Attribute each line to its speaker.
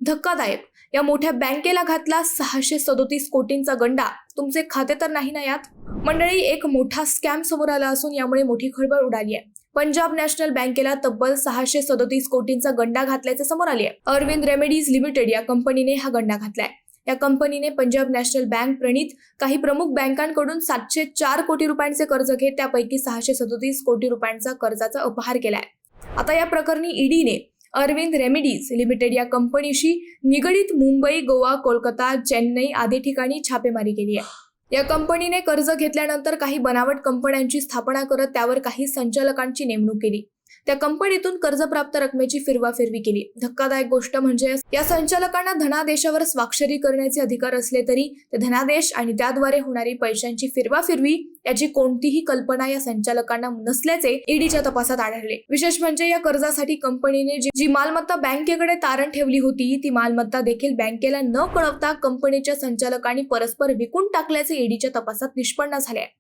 Speaker 1: धक्कादायक, या मोठ्या बँकेला घातला 637 कोटींचा गंडा. तुमचे खाते तर नाही ना यात? मंडळी, एक मोठा स्कॅम समोर आला असून यामुळे मोठी खळबळ उडाली आहे. पंजाब नॅशनल बँकेला तब्बल 637 कोटींचा गंडा घातल्याचे समोर आले आहे. अरविंद रेमेडीज लिमिटेड या कंपनीने हा गंडा घातलाय. या कंपनीने पंजाब नॅशनल बँक प्रणीत काही प्रमुख बँकांकडून 704 कोटी रुपयांचे कर्ज घेत त्यापैकी 637 कोटी रुपयांचा कर्जाचा अपहार केलाय. आता या प्रकरणी ईडीने अरविंद रेमेडीज लिमिटेड या कंपनीशी निगडीत मुंबई, गोवा, कोलकाता, चेन्नई आदी ठिकाणी छापेमारी केली आहे. या कंपनीने कर्ज घेतल्यानंतर काही बनावट कंपन्यांची स्थापना करत त्यावर काही संचालकांची नेमणूक केली. त्या कंपनीतून कर्जप्राप्त रकमेची फिरवाफिरवी केली. धक्कादायक गोष्ट म्हणजे या संचालकांना धनादेशावर स्वाक्षरी करण्याचे अधिकार असले तरी ते धनादेश आणि त्याद्वारे होणारी पैशांची फिरवाफिरवी याची कोणतीही कल्पना या संचालकांना नसल्याचे ईडीच्या तपासात आढळले. विशेष म्हणजे या कर्जासाठी कंपनीने जी मालमत्ता बँकेकडे तारण ठेवली होती ती मालमत्ता देखील बँकेला न कळवता कंपनीच्या संचालकांनी परस्पर विकून टाकल्याचे ईडीच्या तपासात निष्पन्न झाले.